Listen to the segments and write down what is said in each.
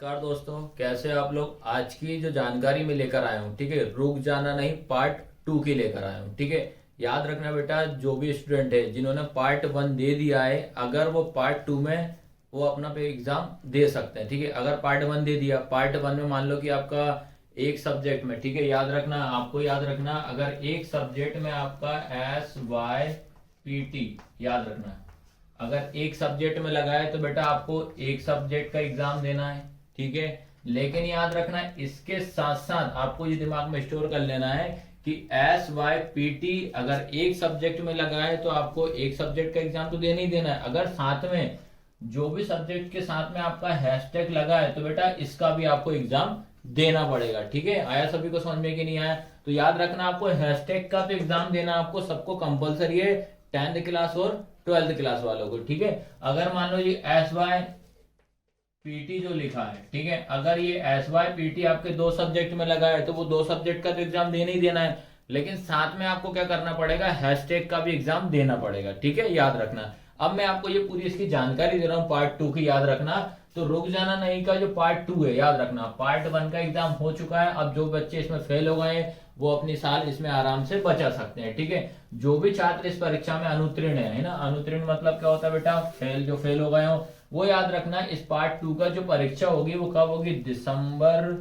नमस्कार दोस्तों, कैसे आप लोग। आज की जो जानकारी मैं लेकर आया हूँ, ठीक है, रुक जाना नहीं पार्ट 2 की लेकर आया हूँ। ठीक है, याद रखना बेटा, जो भी स्टूडेंट है जिन्होंने पार्ट 1 दे दिया है, अगर वो पार्ट 2 में वो अपना पे एग्जाम दे सकते हैं। ठीक है, अगर पार्ट 1 दे दिया, पार्ट 1 में मान लो कि आपका एक सब्जेक्ट में, ठीक है, याद रखना, आपको याद रखना, अगर एक सब्जेक्ट में आपका SYPT याद रखना, अगर एक सब्जेक्ट में लगा है तो बेटा आपको एक सब्जेक्ट का एग्जाम देना है। ठीक है, लेकिन याद रखना इसके साथ साथ आपको ये दिमाग में स्टोर कर लेना है कि SYPT अगर एक सब्जेक्ट में लगा है तो आपको एक सब्जेक्ट का एग्जाम तो देना ही देना है। अगर साथ में जो भी सब्जेक्ट के साथ में आपका हैशटैग लगा है तो बेटा इसका भी आपको एग्जाम देना पड़ेगा। ठीक है, आया सभी को समझ में कि नहीं आया? तो याद रखना, आपको हैशटैग का तो एग्जाम देना आपको सबको कंपलसरी है, 10th क्लास और 12th क्लास वालों को। ठीक है, अगर मान लो ये SYPT जो लिखा है, ठीक है, अगर ये SYPT आपके दो सब्जेक्ट में लगा है तो वो दो सब्जेक्ट का तो एग्जाम देना ही देना है, लेकिन साथ में आपको क्या करना पड़ेगा, हैशटैग का भी एग्जाम देना पड़ेगा। ठीक है, याद रखना। अब मैं आपको ये पूरी इसकी जानकारी दे रहा हूँ पार्ट 2 की, याद रखना। तो रुक जाना नहीं का जो पार्ट 2 है, याद रखना, पार्ट 1 का एग्जाम हो चुका है। अब जो बच्चे इसमें फेल हो गए हैं वो अपनी साल इसमें आराम से बचा सकते हैं। ठीक है, जो भी छात्र इस परीक्षा में अनुत्तीर्ण है ना, अनुत्तीर्ण मतलब क्या होता है बेटा, फेल, जो फेल हो गए हो, वो याद रखना इस पार्ट 2 का जो परीक्षा होगी वो कब होगी, दिसंबर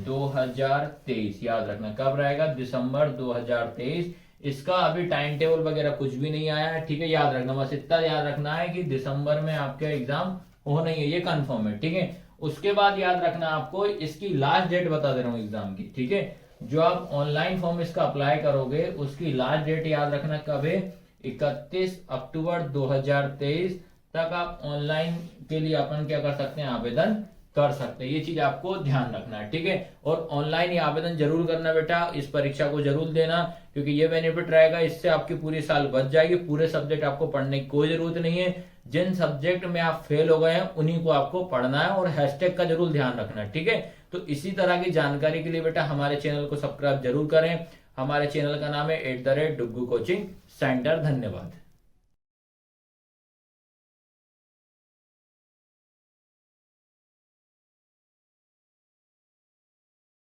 2023। याद रखना कब रहेगा, दिसंबर 2023। इसका अभी टाइम टेबल वगैरह कुछ भी नहीं आया है। ठीक है, याद रखना, बस इतना याद रखना है कि दिसंबर में आपका एग्जाम होना ही है, ये कंफर्म है। ठीक है, उसके बाद याद रखना, आपको इसकी लास्ट डेट बता दे रहा हूँ एग्जाम की। ठीक है, जो आप ऑनलाइन फॉर्म इसका अप्लाई करोगे उसकी लास्ट डेट याद रखना कब है, 31 अक्टूबर 2023 तक आप ऑनलाइन के लिए अपन क्या कर सकते हैं, आवेदन कर सकते हैं। ये चीज आपको ध्यान रखना है। ठीक है, और ऑनलाइन ये आवेदन जरूर करना बेटा, इस परीक्षा को जरूर देना, क्योंकि ये बेनिफिट रहेगा, इससे आपकी पूरी साल बच जाएगी। पूरे सब्जेक्ट आपको पढ़ने की कोई जरूरत नहीं है, जिन सब्जेक्ट में आप फेल हो गए हैं उन्हीं को आपको पढ़ना है, और हैशटैग का जरूर ध्यान रखना है। ठीक है, तो इसी तरह की जानकारी के लिए बेटा हमारे चैनल को सब्सक्राइब जरूर करें। हमारे चैनल का नाम है @डुग्गू कोचिंग सेंटर। धन्यवाद।